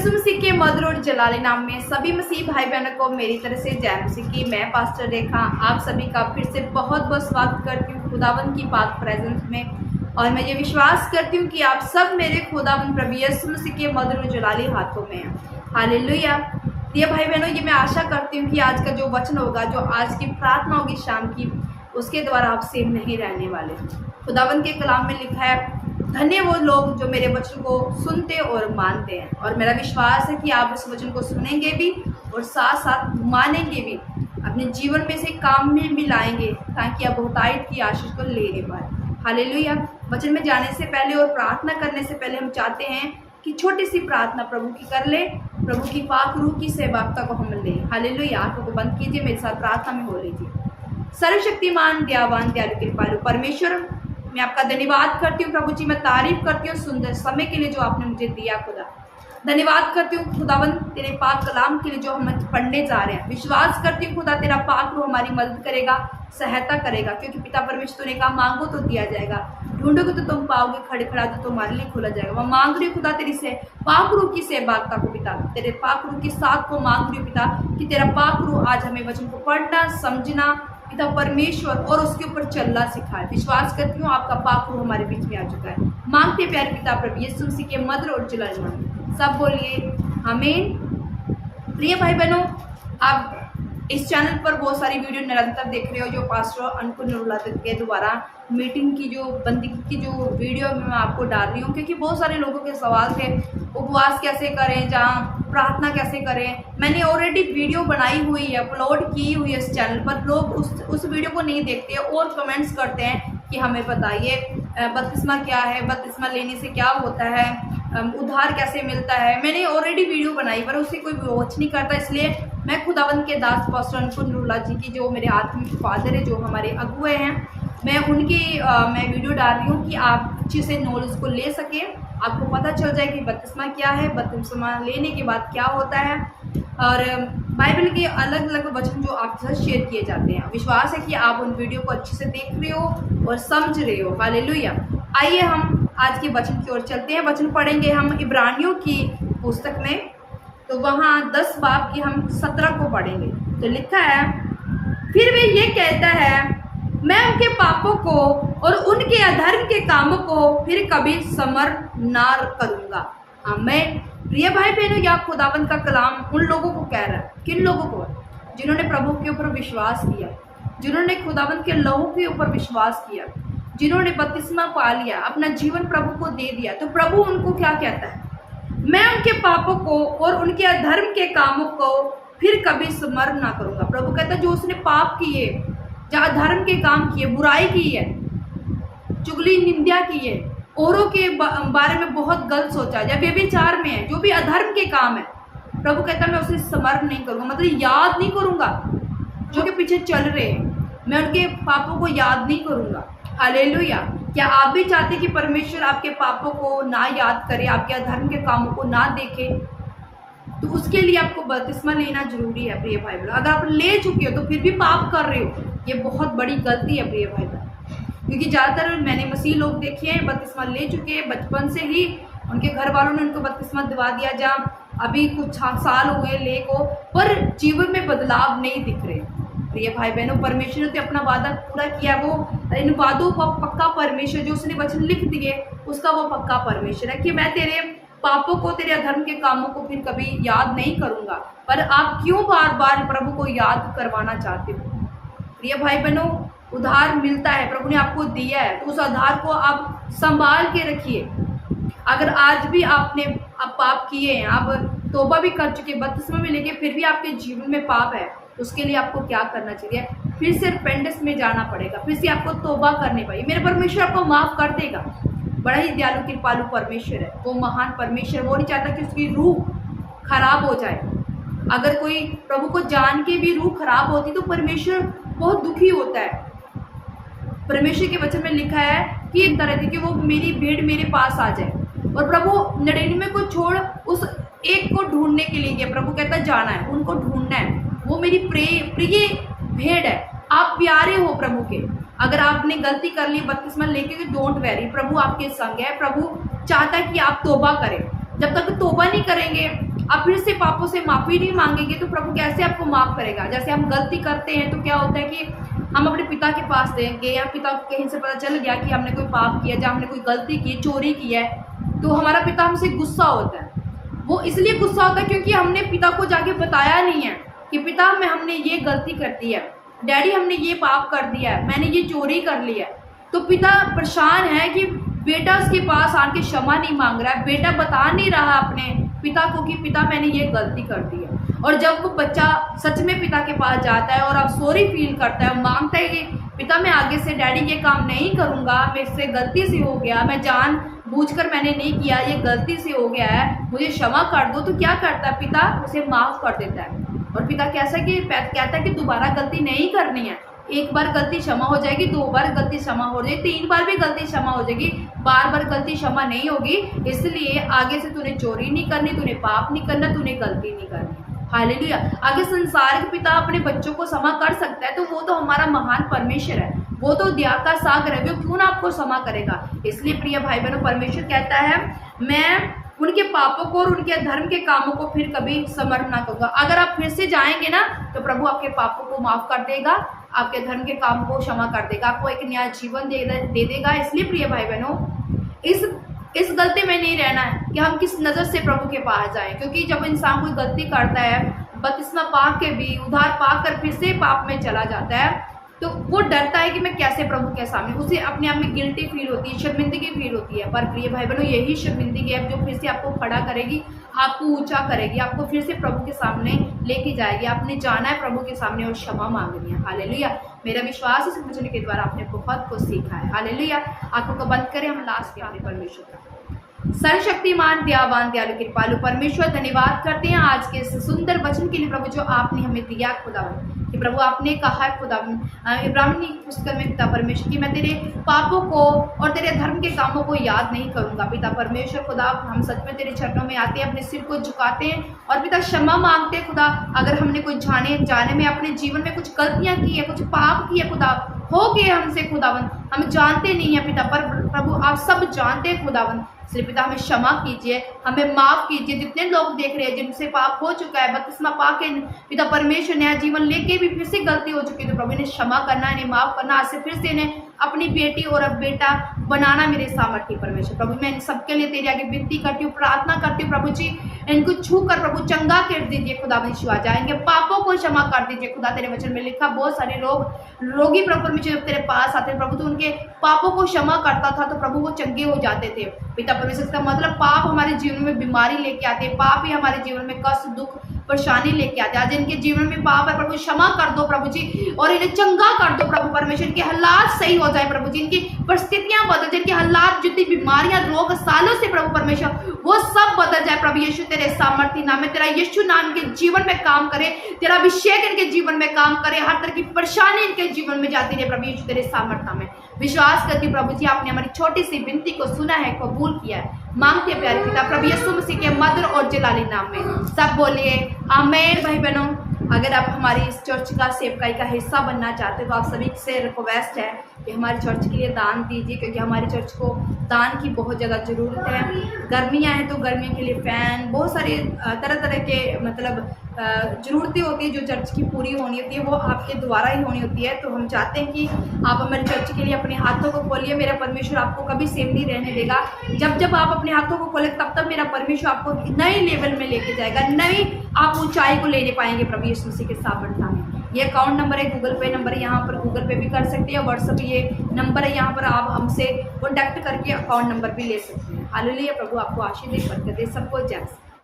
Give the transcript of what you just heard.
यीशु मसीह के मधुर और जलाली नाम में सभी मसीह भाई बहनों को मेरी तरफ से जय मसीह की। मैं पास्टर रेखा आप सभी का फिर से बहुत बहुत स्वागत करती हूँ खुदावन की पाक प्रेजेंस में। और मैं ये विश्वास करती हूँ कि आप सब मेरे खुदावन प्रभु यीशु मसीह के मधुर और जलाली हाथों में हैं। हालेलुया। ये भाई बहनों, ये मैं आशा करती हूँ कि आज का जो वचन होगा, जो आज की प्रार्थना होगी शाम की, उसके द्वारा आप सेम नहीं रहने वाले। खुदावन के कलाम में लिखा है, धन्य वो लोग जो मेरे वचन को सुनते और मानते हैं। और मेरा विश्वास है कि आप इस वचन को सुनेंगे भी और साथ साथ मानेंगे भी, अपने जीवन में से काम में भी लाएंगे, ताकि आप बहुतायत की आशीष को ले पाए। हालेलुया। वचन में जाने से पहले और प्रार्थना करने से पहले हम चाहते हैं कि छोटी सी प्रार्थना प्रभु की कर ले, प्रभु की पाक रूह की सहभागिता को हम ले। हालेलुया। आंखों को बंद कीजिए, मेरे साथ प्रार्थना में हो लीजिए। सर्वशक्तिमान दयावान दयालु कृपालु परमेश्वर, मैं आपका धन्यवाद करती हूँ प्रभु जी। मैं तारीफ करती हूँ सुंदर समय के लिए जो आपने मुझे दिया। खुदा धन्यवाद करती हूँ खुदावन तेरे पाक कलाम के लिए जो हम पढ़ने जा रहे हैं। विश्वास करती हूँ खुदा तेरा पाक रूह हमारी मदद करेगा, सहायता करेगा, क्योंकि पिता परमेश्वर ने कहा मांगो तो दिया जाएगा, ढूंढोगे तो तुम पाओगे, खड़खड़ा तो तुम्हारे लिए खोला जाएगा। मैं मांग रही हूँ खुदा तेरी से पाक रूह की सहभागिता को पिता, तेरे पाक रूह के साथ को मांग रही हूँ पिता कि तेरा पाक रूह आज हमें वचन को पढ़ना, समझना पिता परमेश्वर और उसके ऊपर चलना सिखाए। विश्वास करती हूँ आपका पाक रूह हमारे बीच में आ चुका है। मांगते प्यारे पिता प्रभु यीशु मसीह के मधुर और जलाली नाम में सब बोलिए आमीन। प्रिय भाई बहनों, आप इस चैनल पर बहुत सारी वीडियो निरंतर देख रहे हो, जो पास्टर अंकुर नरूला के द्वारा मीटिंग की जो बंदगी की जो वीडियो मैं आपको डाल रही हूँ, क्योंकि बहुत सारे लोगों के सवाल थे उपवास कैसे करें, जहाँ प्रार्थना कैसे करें। मैंने ऑलरेडी वीडियो बनाई हुई है, अपलोड की हुई है इस चैनल पर। लोग उस वीडियो को नहीं देखते और कमेंट्स करते हैं कि हमें बताइए बपतिस्मा क्या है, बपतिस्मा लेने से क्या होता है, उद्धार कैसे मिलता है। मैंने ऑलरेडी वीडियो बनाई पर उसे कोई वॉच नहीं करता। इसलिए मैं खुदावंत के दास पास्टर अंकुर नरूला जी की, जो मेरे आत्मिक फादर है, जो हमारे अगुए हैं, मैं उनकी मैं वीडियो डाल रही हूँ कि आप अच्छे से नॉलेज को ले सकें, आपको पता चल जाए कि बपतिस्मा क्या है, बपतिस्मा लेने के बाद क्या होता है, और बाइबल के अलग अलग वचन जो आपके साथ शेयर किए जाते हैं। विश्वास है कि आप उन वीडियो को अच्छे से देख रहे हो और समझ रहे हो। हालेलुया। आइए हम आज के वचन की ओर चलते हैं। वचन पढ़ेंगे हम इब्रानियों की पुस्तक में, तो वहाँ 10 बाब की हम 17 को पढ़ेंगे। तो लिखा है, फिर वे ये कहता है, मैं उनके पापों को और उनके अधर्म के कामों को फिर कभी समर्पण ना करूँगा। आमीन। प्रिय भाई बहनों, यह खुदावन का कलाम उन लोगों को कह रहा है। किन लोगों को? जिन्होंने प्रभु के ऊपर विश्वास किया, जिन्होंने खुदावन के लहू के ऊपर विश्वास किया, जिन्होंने बपतिस्मा पा लिया, अपना जीवन प्रभु को दे दिया। तो प्रभु उनको क्या कहता है? मैं उनके पापों को और उनके अधर्म के कामों को फिर कभी स्मरण ना करूँगा। प्रभु कहता है, जो उसने पाप किए, जो अधर्म के काम किए, बुराई की है, चुगली निंदा की है, औरों के बारे में बहुत गलत सोचा, या व्यभिचार में है, जो भी अधर्म के काम है, प्रभु कहता है मैं उसे स्मरण नहीं करूँगा, मतलब याद नहीं करूँगा। जो के पीछे चल रहे हैं, मैं उनके पापों को याद नहीं करूँगा। हालेलुया। क्या आप भी चाहते कि परमेश्वर आपके पापों को ना याद करे, आपके अधर्म के कामों को ना देखे? तो उसके लिए आपको बपतिस्मा लेना जरूरी है प्रिय भाई बहन। अगर आप ले चुके हो तो फिर भी पाप कर रहे हो, ये बहुत बड़ी गलती है प्रिय भाई बहन। क्योंकि ज़्यादातर मैंने मसीह लोग देखे हैं, बपतिस्मा ले चुके हैं, बचपन से ही उनके घर वालों ने उनको बपतिस्मा दिवा दिया, जहाँ अभी कुछ साल हुए ले को, पर जीवन में बदलाव नहीं दिख रहे। प्रिय भाई बहनों, परमेश्वर ने तो अपना वादा पूरा किया। वो इन वादों का पक्का परमेश्वर, जो उसने वचन लिख दिए उसका वो पक्का परमेश्वर है कि मैं तेरे पापों को, तेरे अधर्म के कामों को फिर कभी याद नहीं करूँगा। पर आप क्यों बार बार प्रभु को याद करवाना चाहते हो? प्रिय भाई बहनों, उद्धार मिलता है, प्रभु ने आपको दिया है, तो उस आधार को आप संभाल के रखिए। अगर आज भी आपने पाप किए हैं, आप तौबा भी कर चुके, बपतिस्मा में लेके फिर भी आपके जीवन में पाप है, उसके लिए आपको क्या करना चाहिए? फिर से रिपेंटेंस में जाना पड़ेगा, फिर से आपको तौबा करनी पड़ेगी। मेरे परमेश्वर आपको माफ़ कर देगा। बड़ा ही दयालु कृपालु परमेश्वर है, वो महान परमेश्वर। वो नहीं चाहता कि उसकी रूह खराब हो जाए। अगर कोई प्रभु को जान के भी रूह खराब होती तो परमेश्वर बहुत दुखी होता है। परमेश्वर के वचन में लिखा है कि एक तरह थी कि वो मेरी भेड़ मेरे पास आ जाए, और प्रभु 99 को छोड़ उस एक को ढूंढने के लिए गया। प्रभु कहता जाना है, उनको ढूंढना है, वो मेरी प्रिय भेड़ है। आप प्यारे हो प्रभु के। अगर आपने गलती कर ली बपतिस्मा लेके, तो डोंट वेरी, प्रभु आपके संग है। प्रभु चाहता है कि आप तौबा करें। जब तक तौबा नहीं करेंगे, आप फिर से पापों से माफ़ी नहीं मांगेंगे तो प्रभु कैसे आपको माफ़ करेगा। जैसे हम गलती करते हैं तो क्या होता है कि हम अपने पिता के पास देंगे या पिता को कहीं से पता चल गया कि हमने कोई पाप किया, जहाँ हमने कोई गलती की, चोरी की है, तो हमारा पिता हमसे गुस्सा होता है। वो इसलिए गुस्सा होता है क्योंकि हमने पिता को जाके बताया नहीं है कि पिता में हमने ये गलती कर दी है, डैडी हमने ये पाप कर दिया है, मैंने ये चोरी कर ली है। तो पिता परेशान है कि बेटा उसके पास आके क्षमा नहीं मांग रहा है, बेटा बता नहीं रहा अपने पिता को कि पिता मैंने ये गलती कर दी है। और जब वो बच्चा सच में पिता के पास जाता है और अब सॉरी फील करता है, मांगता है कि पिता मैं आगे से डैडी ये काम नहीं करूँगा, मेरे से गलती से हो गया, मैं जान बूझकर मैंने नहीं किया, ये गलती से हो गया है, मुझे क्षमा कर दो, तो क्या करता है पिता उसे माफ़ कर देता है। और पिता कहता है कि दोबारा गलती नहीं करनी है, एक बार गलती क्षमा हो जाएगी, 2 बार गलती क्षमा हो जाएगी, 3 बार भी गलती क्षमा हो जाएगी, बार बार गलती क्षमा नहीं होगी। इसलिए आगे से तूने चोरी नहीं करनी, तूने पाप नहीं करना, तूने गलती नहीं करनी। हालेलुया। आगे संसार के पिता अपने बच्चों को क्षमा कर सकता है तो वो तो हमारा महान परमेश्वर है, वो तो दया का सागर है, वो क्यों ना आपको क्षमा करेगा। इसलिए प्रिय भाई बहनों, परमेश्वर कहता है मैं उनके पापों को और उनके धर्म के कामों को फिर कभी समर्थ ना करूँगा। अगर आप फिर से जाएंगे ना तो प्रभु आपके पापों को माफ़ कर देगा, आपके धर्म के काम को क्षमा कर देगा, आपको एक नया जीवन दे देगा। इसलिए प्रिय भाई बहनों, इस गलती में नहीं रहना है कि हम किस नज़र से प्रभु के पास जाएं, क्योंकि जब इंसान कोई गलती करता है, बपतिस्मा पा के भी उधार पाकर फिर से पाप में चला जाता है, तो वो डरता है कि मैं कैसे प्रभु के सामने, उसे अपने आप में गिल्टी फील होती है, शर्मिंदगी फील होती है। पर प्रिय भाई बहनों, यही शर्मिंदगी है जो फिर से आपको खड़ा करेगी, आपको ऊंचा करेगी, आपको फिर से प्रभु के सामने लेके जाएगी। आपने जाना है प्रभु के सामने और क्षमा मांगनी है। हालेलुया। मेरा विश्वास इस वचन के द्वारा आपने बहुत कुछ सीखा है। हालेलुया। आंखों को बंद करें, हम लास्ट के अपने परमेश्वर का सर्वशक्तिमान दयावान दयालु कृपालु परमेश्वर धन्यवाद करते हैं आज के इस सुंदर वचन के लिए प्रभु जो आपने हमें दिया खुदावन। कि प्रभु आपने कहा है खुदावन इब्राहिमी की पुस्तक में पिता परमेश्वर कि मैं तेरे पापों को और तेरे धर्म के कामों को याद नहीं करूंगा। पिता परमेश्वर खुदा, हम सच में तेरे चरणों में आते हैं, अपने सिर को झुकाते हैं और पिता क्षमा मांगते हैं खुदा। अगर हमने कुछ जाने में अपने जीवन में कुछ गलतियां की है, कुछ पाप किए खुदा, हो गए हमसे खुदावन, हम जानते नहीं है पिता, पर प्रभु आप सब जानते हैं खुदावन। इसलिए पिता हमें क्षमा कीजिए, हमें माफ कीजिए। जितने लोग देख रहे हैं जिनसे पाप हो चुका है, बपतिस्मा पाके पिता परमेश्वर नया जीवन लेके भी फिर से गलती हो चुकी है, तो प्रभु ने क्षमा करना, इन्हें माफ करना, आज से फिर से इन्हें अपनी बेटी और अब बेटा बनाना मेरे सामर्थ्य परमेश्वर। प्रभु मैं इन सबके लिए तेरे आगे विनती करती हूँ, प्रार्थना करती हूँ प्रभु जी, इनको छू कर प्रभु चंगा कर दीजिए खुदा, यीशु आ जाएंगे, पापों को क्षमा कर दीजिए खुदा। तेरे वचन में लिखा बहुत सारे लोग रोगी प्रभु परमेश्वर जब तेरे पास आते हैं प्रभु तो उनके पापों को क्षमा करता था तो प्रभु वो चंगे हो जाते थे। पिता परमेश्वर इसका मतलब पाप हमारे जीवन में बीमारी लेके आते हैं, पाप ही हमारे जीवन में कष्ट दुख परेशानी लेके आते हैं। आज इनके जीवन में पाप है प्रभु, क्षमा कर दो प्रभु जी, और इन्हें चंगा कर दो प्रभु परमेश्वर, इनके हालात सही हो जाए प्रभु जी, इनकी परिस्थितियां बदल जाए, इनके हालात जितनी बीमारियां रोग सालों से प्रभु परमेश्वर वो सब बदल जाए प्रभु यीशु। तेरे सामर्थ्य नाम में तेरा यीशु नाम के जीवन में काम करे, तेरा अभिषेक इनके जीवन में काम करे, हर तरह की परेशानी इनके जीवन में जाती रहे प्रभु यीशु। तेरे सामर्थ्य में विश्वास करती प्रभु जी, आपने हमारी छोटी सी विनती को सुना है, कबूल किया है, मांगते हैं प्यारे पिता प्रभु यीशु मसीह के मधुर और जलाली नाम में सब बोलिए आमीन। भाई बहनों, अगर आप हमारी इस चर्च का सेवकाई का हिस्सा बनना चाहते हो तो आप सभी से रिक्वेस्ट है कि हमारे चर्च के लिए दान दीजिए, क्योंकि हमारे चर्च को दान की बहुत ज़्यादा ज़रूरत है। गर्मियाँ हैं तो गर्मियों के लिए फ़ैन, बहुत सारे तरह तरह के मतलब ज़रूरतें होती है जो चर्च की पूरी होनी होती है, वो आपके द्वारा ही होनी होती है। तो हम चाहते हैं कि आप हमारे चर्च के लिए अपने हाथों को खोलिए। मेरा परमेश्वर आपको कभी सेम नहीं रहने देगा। जब जब आप अपने हाथों को खोले तब तब मेरा परमेश्वर आपको नए लेवल में लेके जाएगा, नई आप ऊंचाई को लेने पाएंगे प्रभु यीशु मसीह के सामर्थ्य में। ये अकाउंट नंबर है, गूगल पे नंबर है, यहाँ पर गूगल पे भी कर सकते हैं, व्हाट्सअप ये नंबर है, यहाँ पर आप हमसे कॉन्टैक्ट करके अकाउंट नंबर भी ले सकते हैं। हालेलुया। प्रभु आपको आशीष दे, बरकत दे, सबको जय।